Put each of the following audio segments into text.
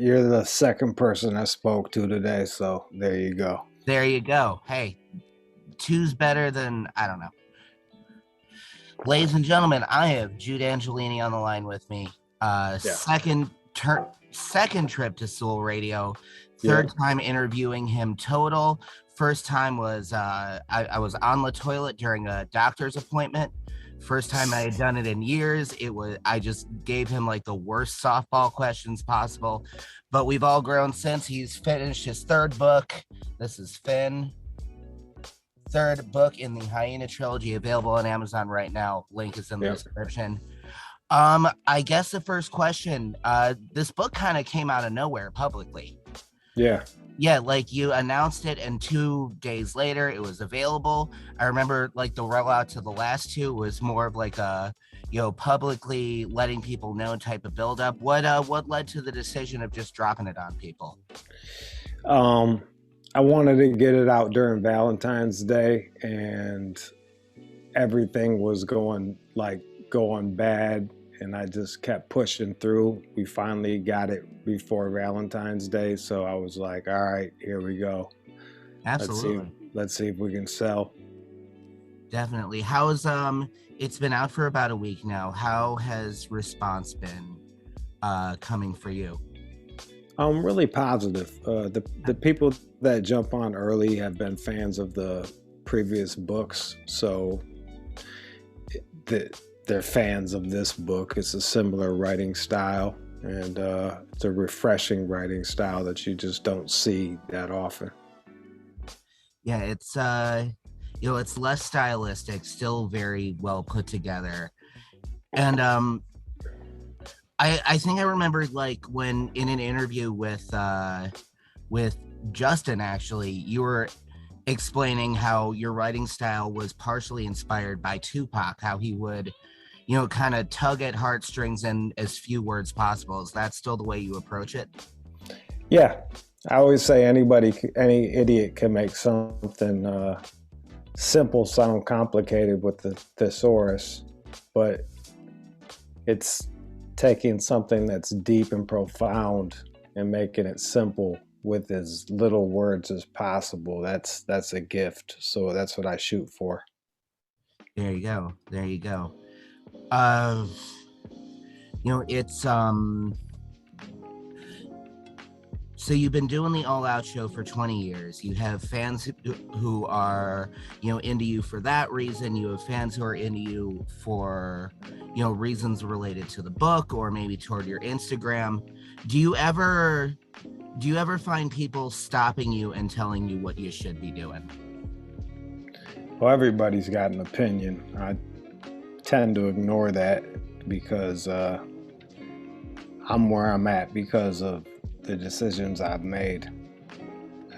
you're the second person I spoke to today, so there you go. There you go. Hey, two's better than, I don't know. Ladies and gentlemen, I have Jude Angelini on the line with me. Second trip to Sool Radio, third time interviewing him total. First time was I was on the toilet during a doctor's appointment. First time I had done it in years. I just gave him like the worst softball questions possible. But we've all grown since. He's finished his third book. This is Finn. Third book in the Hyena trilogy, available on Amazon right now. Link is in the description. I guess the first question, this book kind of came out of nowhere publicly. Yeah, like you announced it, and 2 days later it was available. I remember like the rollout to the last two was more of like a, publicly letting people know type of build up. What led to the decision of just dropping it on people? I wanted to get it out during Valentine's Day, and everything was going bad, and I just kept pushing through. We finally got it before Valentine's Day, so I was like, all right, here we go. Absolutely. Let's see if we can sell. Definitely. How's it's been out for about a week now. How has response been coming for you? Really positive. The people that jump on early have been fans of the previous books, so they're fans of this book. It's a similar writing style, and it's a refreshing writing style that you just don't see that often. Yeah, it's it's less stylistic, still very well put together, and I think I remember like when in an interview with Justin, actually, you were explaining how your writing style was partially inspired by Tupac, how he would, kind of tug at heartstrings in as few words possible. Is that still the way you approach it? Yeah, I always say any idiot can make something simple sound complicated with the thesaurus, but it's taking something that's deep and profound and making it simple with as little words as possible. That's a gift. So that's what I shoot for. There you go. It's so you've been doing the All Out show for 20 years. You have fans who are, into you for that reason. You have fans who are into you for, reasons related to the book or maybe toward your Instagram. Do you ever find people stopping you and telling you what you should be doing? Well, everybody's got an opinion. I tend to ignore that because I'm where I'm at because of the decisions I've made.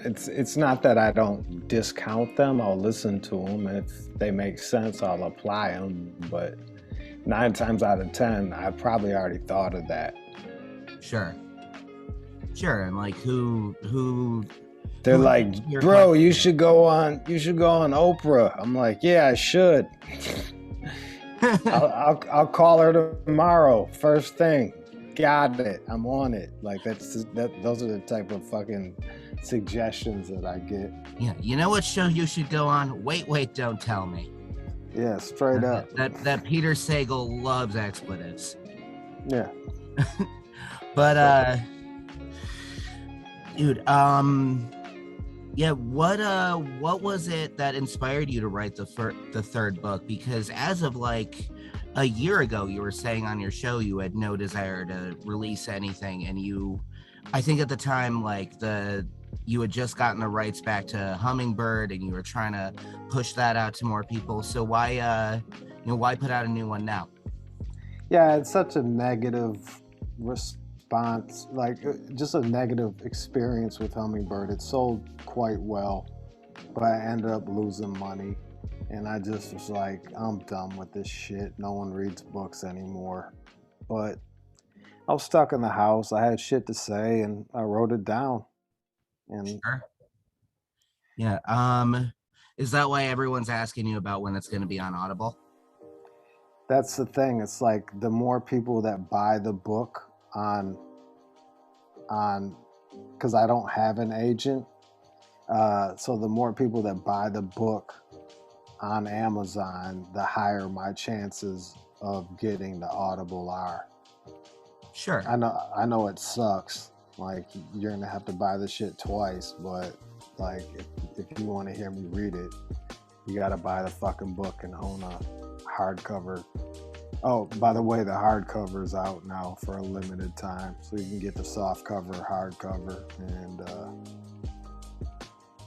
It's not that I don't discount them. I'll listen to them. If they make sense, I'll apply them. But 9 times out of 10, I probably already thought of that. Sure. And like who they're like, bro, you should go on Oprah. I'm like, yeah, I should. I'll call her tomorrow, first thing. Got it. I'm on it. Like those are the type of fucking suggestions that I get. Yeah, you know what show you should go on? Wait, don't tell me. Yeah, straight up. That Peter Sagal loves expletives. Yeah. But dude, yeah, what was it that inspired you to write the third book? Because as of like a year ago, you were saying on your show you had no desire to release anything, and I think at the time you had just gotten the rights back to Hummingbird, and you were trying to push that out to more people. So why put out a new one now? Yeah, it's such a negative response, like just a negative experience with Hummingbird. It sold quite well, but I ended up losing money. And I just was like, I'm done with this shit. No one reads books anymore. But I was stuck in the house. I had shit to say, and I wrote it down. And sure. Yeah. Is that why everyone's asking you about when it's going to be on Audible? That's the thing. It's like the more people that buy the book on on, because I don't have an agent. So the more people that buy the book on Amazon, the higher my chances of getting the Audible are. Sure. I know it sucks. Like, you're gonna have to buy the shit twice, but like, if you want to hear me read it, you gotta buy the fucking book and own a hardcover. Oh, by the way, the hardcover is out now for a limited time, so you can get the soft cover, hardcover, and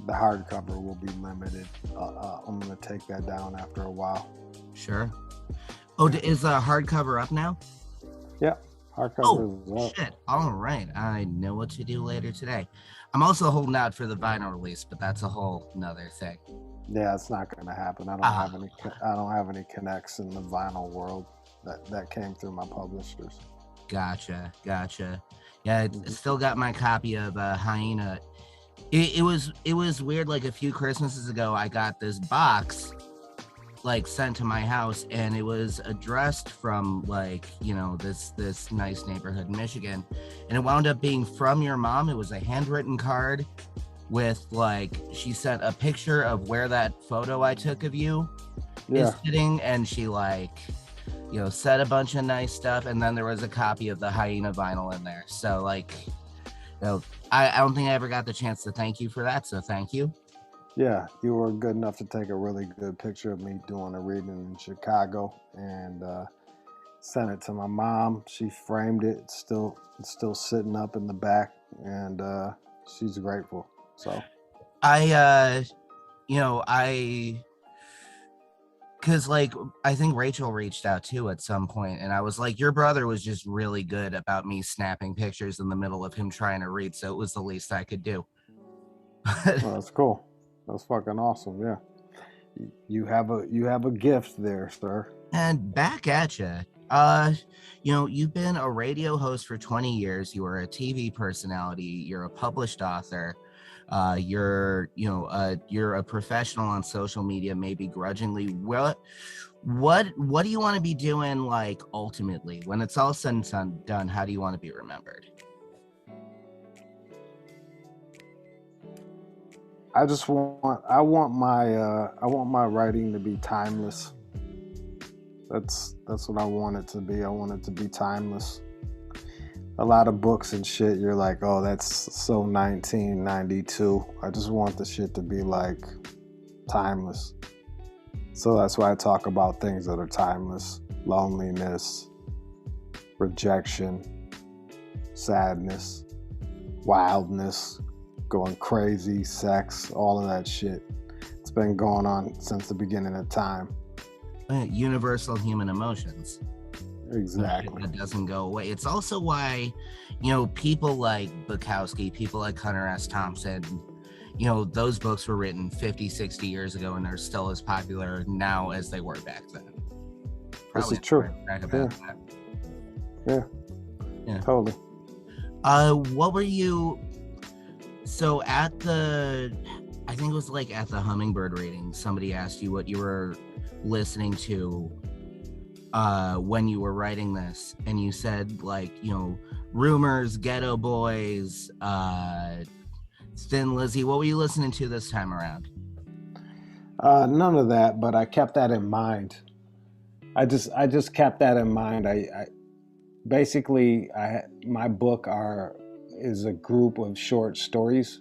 the hardcover will be limited. I'm gonna take that down after a while. Sure. Oh, is the hardcover up now? Yeah, hardcover is up. Shit. All right. I know what to do later today. I'm also holding out for the vinyl release, but that's a whole nother thing. Yeah, it's not gonna happen. I don't have any connects in the vinyl world. That came through my publishers. Gotcha. Yeah, still got my copy of Hyena. It was weird. Like a few Christmases ago, I got this box like sent to my house, and it was addressed from like, you know, this nice neighborhood in Michigan, and it wound up being from your mom. It was a handwritten card with like, she sent a picture of where that photo I took of you is sitting, and she like, you know, said a bunch of nice stuff, and then there was a copy of the Hyena vinyl in there. So like, you know, I don't think I ever got the chance to thank you for that, so thank you. Yeah, you were good enough to take a really good picture of me doing a reading in Chicago and sent it to my mom. She framed it. It's still sitting up in the back, and she's grateful. So because like, I think Rachel reached out too at some point, and I was like, your brother was just really good about me snapping pictures in the middle of him trying to read, so it was the least I could do. Well, that's cool. That's fucking awesome. Yeah, you have a gift there, sir. And back at you. You know, you've been a radio host for 20 years. You are a TV personality. You're a published author. You're a professional on social media, maybe grudgingly. What do you want to be doing, like, ultimately? When it's all said and done, how do you want to be remembered? I want my writing to be timeless. That's what I want it to be. I want it to be timeless. A lot of books and shit, you're like, oh, that's so 1992. I just want the shit to be like timeless. So that's why I talk about things that are timeless: loneliness, rejection, sadness, wildness, going crazy, sex, all of that shit. It's been going on since the beginning of time. Universal human emotions. Exactly. That doesn't go away. It's also why, you know, people like Bukowski, people like Hunter S. Thompson, you know, those books were written 50, 60 years ago, and they're still as popular now as they were back then. This is true. Yeah, totally. What were you... So I think it was like at the Hummingbird reading, somebody asked you what you were listening to when you were writing this, and you said, like, you know, Rumors, Ghetto Boys, Thin Lizzy. What were you listening to this time around? None of that, but I kept that in mind. I just kept that in mind. I basically, my book is a group of short stories,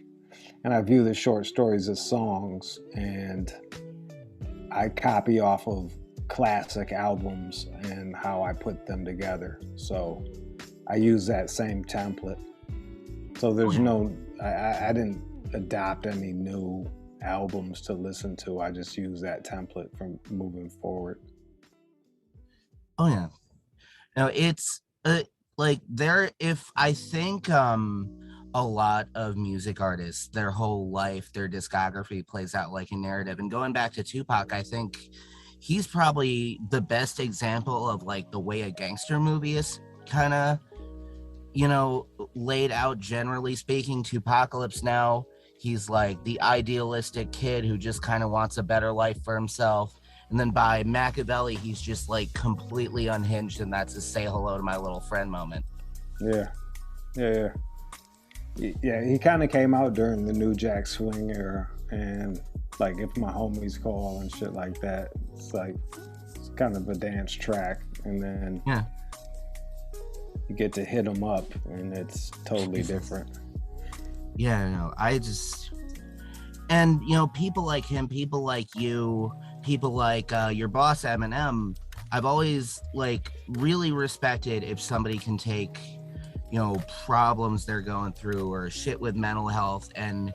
and I view the short stories as songs, and I copy off of classic albums and how I put them together. So I use that same template. So there's I didn't adopt any new albums to listen to. I just use that template from moving forward. Oh yeah. No, it's I think a lot of music artists, their whole life, their discography plays out like a narrative. And going back to Tupac, I think he's probably the best example of like the way a gangster movie is kind of, you know, laid out. Generally speaking, Tupacalypse Now, he's like the idealistic kid who just kind of wants a better life for himself. And then by Machiavelli, he's just like completely unhinged, and that's a say hello to my little friend moment. Yeah. Yeah, he kind of came out during the New Jack Swing era, and like if my homies call and shit like that, it's like it's kind of a dance track, and then Yeah. you get to hit them up, and it's totally different. Yeah, no, and people like him, people like you, people like your boss Eminem, I've always like really respected if somebody can take problems they're going through or shit with mental health and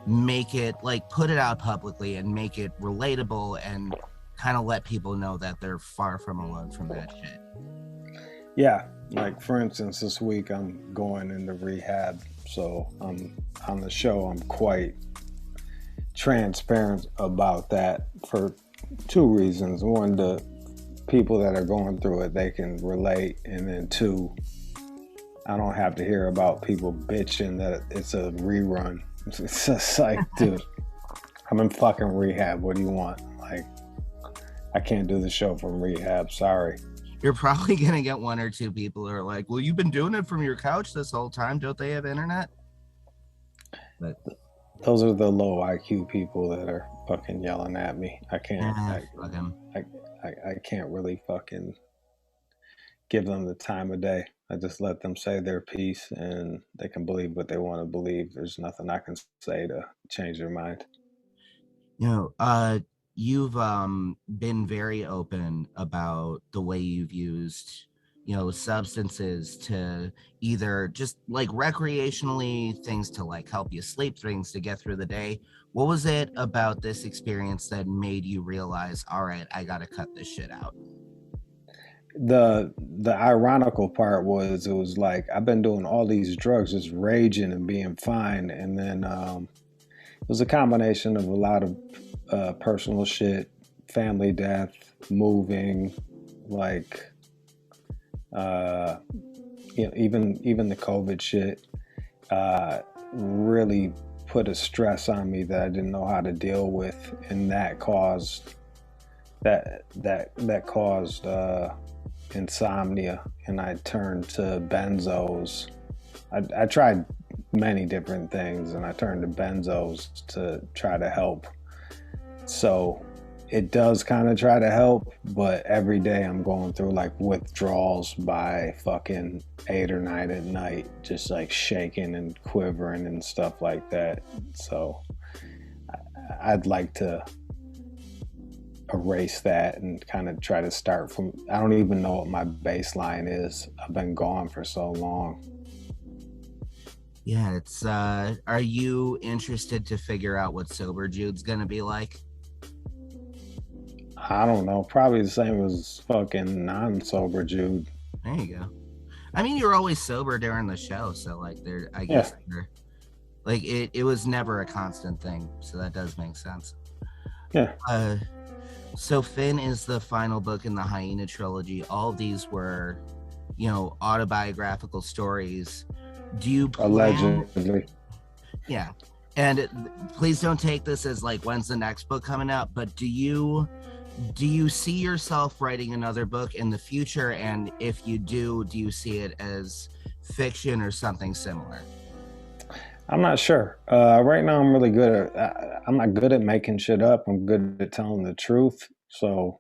make it like put it out publicly and make it relatable and kind of let people know that they're far from alone from that shit. Yeah, like for instance, this week I'm going into rehab, so I'm on the show. I'm quite transparent about that for two reasons. One, the people that are going through it, they can relate, and then two, I don't have to hear about people bitching that it's a rerun. It's just like, dude, I'm in fucking rehab. What do you want? Like, I can't do the show from rehab. Sorry. You're probably going to get one or two people who are like, well, you've been doing it from your couch this whole time. Don't they have internet? But those are the low IQ people that are fucking yelling at me. I can't. I can't really fucking give them the time of day. I just let them say their piece, and they can believe what they want to believe. There's nothing I can say to change their mind. You've been very open about the way you've used substances to either just like recreationally, things to like help you sleep, things to get through the day. What was it about this experience that made you realize, all right, I gotta cut this shit out? The ironical part was, it was like I've been doing all these drugs, just raging and being fine, and then it was a combination of a lot of personal shit, family death, moving, like even the COVID shit really put a stress on me that I didn't know how to deal with, and that caused insomnia, and I turned to benzos. I tried many different things, and I turned to benzos to try to help. So it does kind of try to help, but every day I'm going through like withdrawals by fucking 8 or 9 at night, just like shaking and quivering and stuff like that. So I'd like to erase that and kind of try to start from, I don't even know what my baseline is. I've been gone for so long. Yeah, it's are you interested to figure out what sober Jude's gonna be like? I don't know, probably the same as fucking non-sober Jude. There you go. I mean, you're always sober during the show, so like I guess like it was never a constant thing, so that does make sense. Yeah. So Finn is the final book in the Hyena trilogy. All these were, autobiographical stories. Do you plan... Allegedly. Yeah. And please don't take this as like, when's the next book coming out? But do you see yourself writing another book in the future? And if you do you see it as fiction or something similar? I'm not sure. Right now, I'm really good at. I'm not good at making shit up. I'm good at telling the truth. So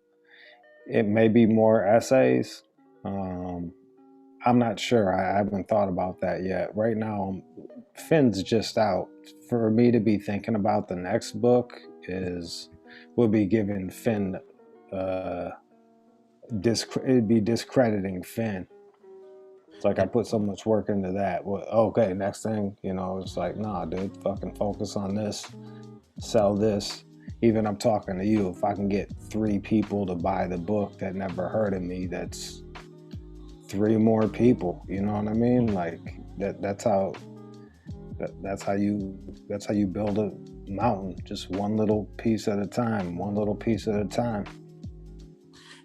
it may be more essays. I'm not sure. I haven't thought about that yet. Right now, Finn's just out. For me to be thinking about the next book would be giving Finn. It'd be discrediting Finn. It's like I put so much work into that. Well, okay, next thing, it's like, nah, dude, fucking focus on this, sell this. Even I'm talking to you, if I can get 3 people to buy the book that never heard of me, that's 3 more people. You know what I mean? Like that's how you build a mountain, just one little piece at a time,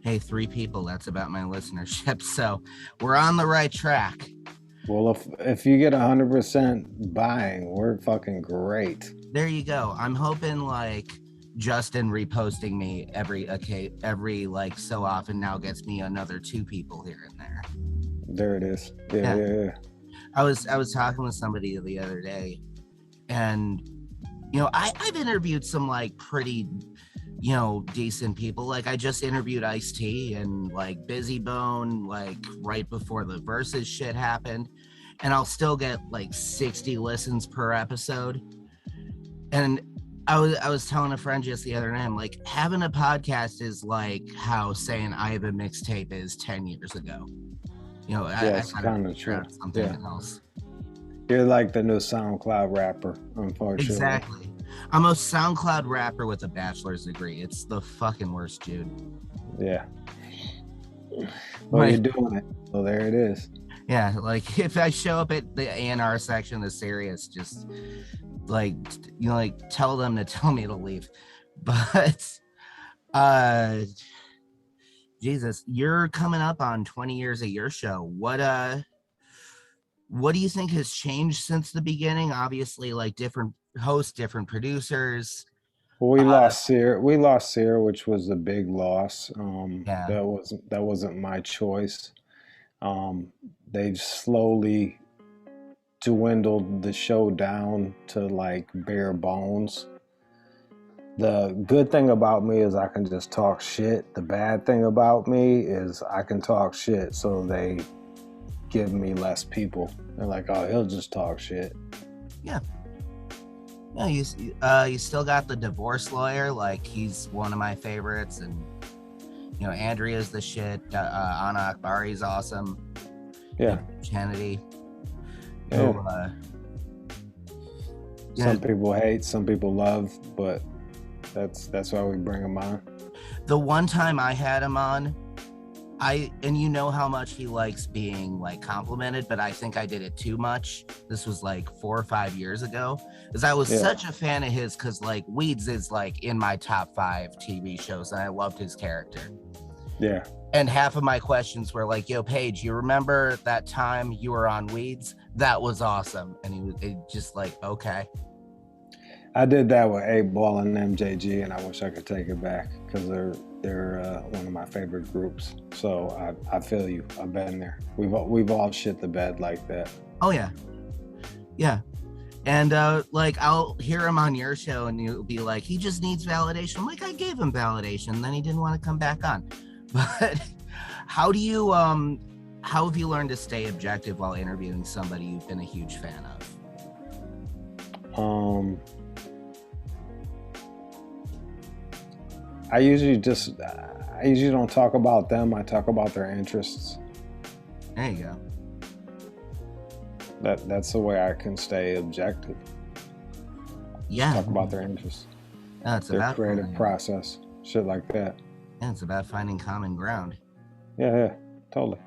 Hey, 3 people, that's about my listenership, so we're on the right track. Well, if you get 100% buying, we're fucking great. There you go. I'm hoping like Justin reposting me every like so often now gets me another 2 people here and there. There it is. Yeah. I was talking with somebody the other day, and I've interviewed some like pretty decent people. Like I just interviewed Ice-T and like Busy Bone, like right before the Versus shit happened, and I'll still get like 60 listens per episode. And I was telling a friend just the other night, I'm like, having a podcast is like how saying I have a mixtape is 10 years ago. It's kind of true. Something else. You're like the new SoundCloud rapper, unfortunately. Exactly. I'm a SoundCloud rapper with a bachelor's degree. It's the fucking worst, dude. Yeah. Well, you're doing it. So there it is. Yeah, like if I show up at the A&R section of Sirius, just like tell them to tell me to leave. But Jesus, you're coming up on 20 years of your show. What do you think has changed since the beginning? Obviously, like different hosts, different producers. Well, we lost Sear, which was a big loss. Yeah. That wasn't my choice. They've slowly dwindled the show down to like bare bones. The good thing about me is I can just talk shit. The bad thing about me is I can talk shit, so they give me less people. They're like, oh, he'll just talk shit. Yeah. Yeah, you still got the divorce lawyer. Like, he's one of my favorites. And, Andrea's the shit. Anna Akbari's awesome. Yeah. Kennedy. Yeah. Some people hate, some people love, but that's why we bring him on. The one time I had him on, and you know how much he likes being like complimented, but I think I did it too much. This was like 4 or 5 years ago, because I was such a fan of his, because like Weeds is like in my top 5 TV shows, and I loved his character. Yeah. And half of my questions were like, yo, Paige, you remember that time you were on Weeds? That was awesome. And he was just like, okay. I did that with 8-Ball and MJG, and I wish I could take it back, because they're one of my favorite groups. So I feel you. I've been there. We've all shit the bed like that. Oh yeah, yeah. And like I'll hear him on your show, and you'll be like, he just needs validation. I'm like, I gave him validation, and then he didn't want to come back on. But how have you learned to stay objective while interviewing somebody you've been a huge fan of? I usually don't talk about them. I talk about their interests. There you go. That's the way I can stay objective. Yeah. Talk about their interests. No, it's their about creative process, shit like that. Yeah, it's about finding common ground. Yeah, totally.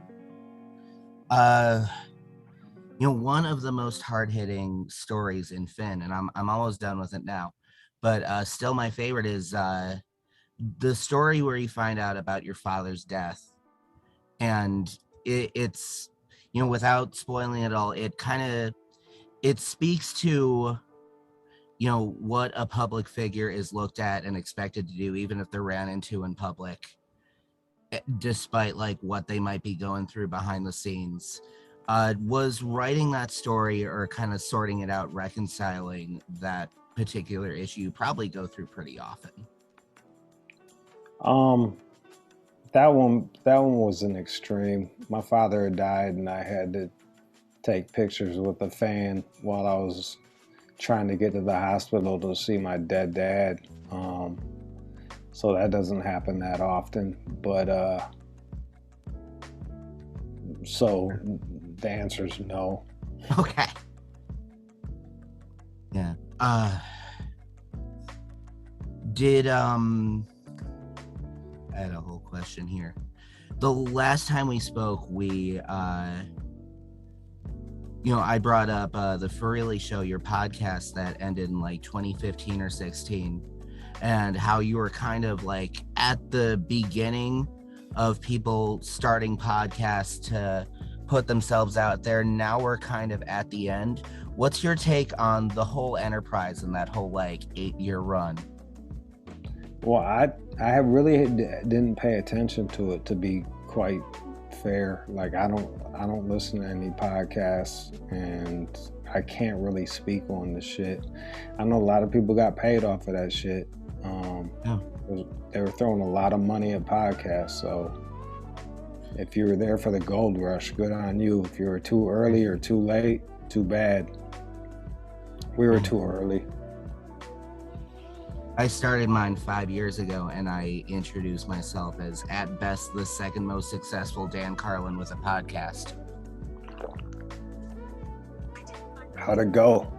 One of the most hard-hitting stories in Finn, and I'm almost done with it now, but still my favorite is the story where you find out about your father's death. And it's without spoiling it all, it speaks to what a public figure is looked at and expected to do, even if they're ran into in public, despite like what they might be going through behind the scenes. Was writing that story, or kind of sorting it out, reconciling that particular issue, you probably go through pretty often? That one was an extreme. My father had died, and I had to take pictures with a fan while I was trying to get to the hospital to see my dead dad. So that doesn't happen that often, but so the answer is no. Okay. Yeah. I had a whole question here. The last time we spoke, I brought up the Fareely Show, your podcast that ended in like 2015 or 16, and how you were kind of like at the beginning of people starting podcasts to put themselves out there. Now we're kind of at the end. What's your take on the whole enterprise and that whole like 8-year run? Well, I really didn't pay attention to it, to be quite fair. Like I don't listen to any podcasts, and I can't really speak on the shit. I know a lot of people got paid off of that shit. Yeah. They were throwing a lot of money at podcasts, so if you were there for the gold rush, good on you. If you were too early or too late, too bad. We were too early. I started mine 5 years ago, and I introduced myself as, at best, the second most successful Dan Carlin with a podcast. How'd it go?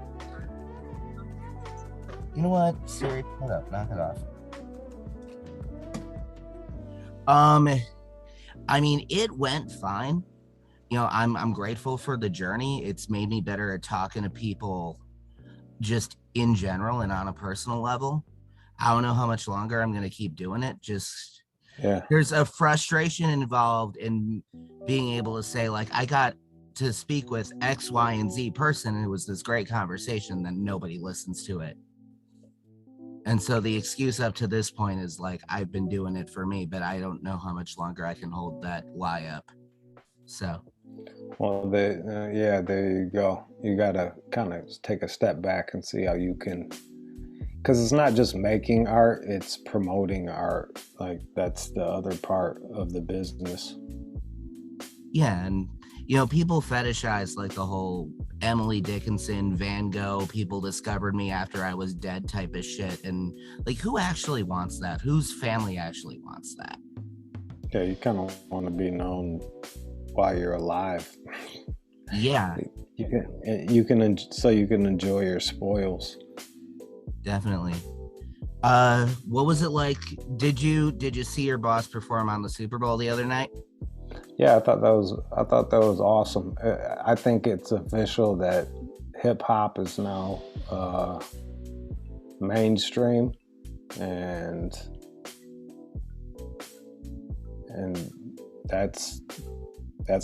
You know what? Siri, hold up, knock it off. I mean, it went fine. You know, I'm grateful for the journey. It's made me better at talking to people just in general and on a personal level. I don't know how much longer I'm going to keep doing it. Just, there's a frustration involved in being able to say, like, I got to speak with X, Y, and Z person, and it was this great conversation, then nobody listens to it. And so the excuse up to this point is like, I've been doing it for me, but I don't know how much longer I can hold that lie up. So. Well, there you go. You got to kind of take a step back and see how you can, because it's not just making art, it's promoting art. Like that's the other part of the business. Yeah, and you know, people fetishize like the whole Emily Dickinson, Van Gogh, people discovered me after I was dead type of shit. And like, who actually wants that? Whose family actually wants that? Yeah, you kind of want to be known while you're alive. Yeah. You can enjoy your spoils. Definitely. What was it like? Did you see your boss perform on the Super Bowl the other night? Yeah, I thought that was awesome. I think it's official that hip hop is now mainstream, and that's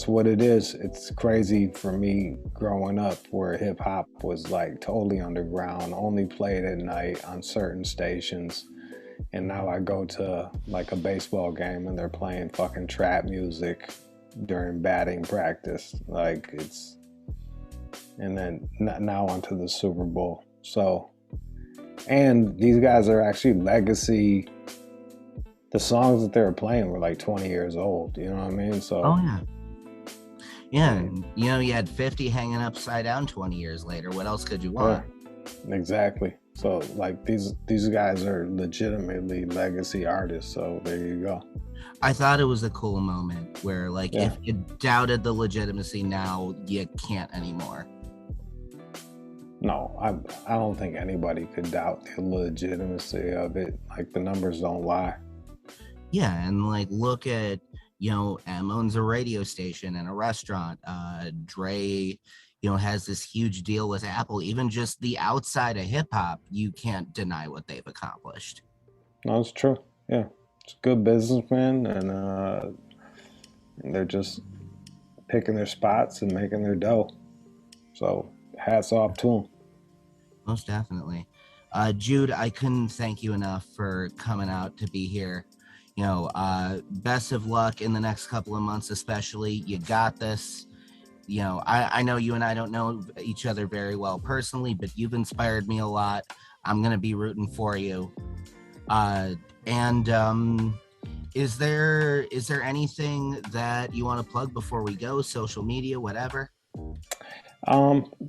what it is. It's crazy for me growing up where hip hop was like totally underground, only played at night on certain stations. And now I go to like a baseball game and they're playing fucking trap music during batting practice. Like it's, and then now onto the Super Bowl. So, and these guys are actually legacy. The songs that they were playing were like 20 years old. You know what I mean? So. Oh yeah. Yeah, and, you know, you had 50 hanging upside down 20 years later. What else could you want? Yeah, exactly. So, like, these guys are legitimately legacy artists. So there you go. I thought it was a cool moment where, like, if you doubted the legitimacy now, you can't anymore. No, I don't think anybody could doubt the legitimacy of it. Like, the numbers don't lie. Yeah, and, like, look at, you know, M owns a radio station and a restaurant. Dre, you know, has this huge deal with Apple. Even just the outside of hip hop, you can't deny what they've accomplished. No, it's true. Yeah, it's a good businessman, and they're just picking their spots and making their dough. So hats off to them. Most definitely. Jude, I couldn't thank you enough for coming out to be here. You know, best of luck in the next couple of months, especially. You got this. You know, I know you and I don't know each other very well personally, but you've inspired me a lot. I'm going to be rooting for you. Is there anything that you want to plug before we go? Social media, whatever?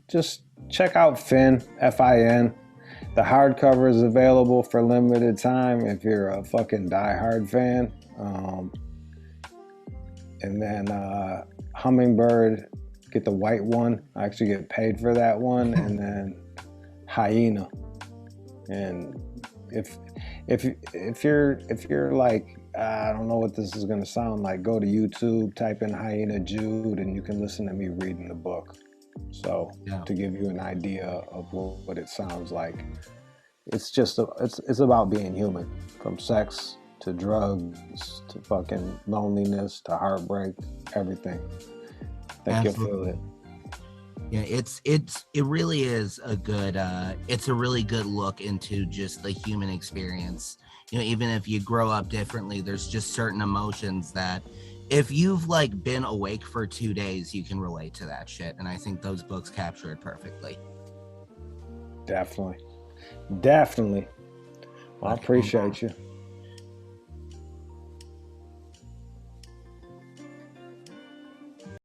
Just check out Fin, Fin. The hardcover is available for limited time if you're a fucking diehard fan. And then Hummingbird, get the white one. I actually get paid for that one. And then Hyena. And if you're like, I don't know what this is gonna sound like, go to YouTube, type in Hyena Jude, and you can listen to me reading the book. So to give you an idea of what it sounds like, it's just it's about being human, from sex to drugs to fucking loneliness to heartbreak, everything. I think you'll feel it. Yeah, it really is a good it's a really good look into just the human experience. You know, even if you grow up differently, there's just certain emotions that if you've like been awake for 2 days, you can relate to that shit. And I think those books capture it perfectly. Definitely. Well, I appreciate you.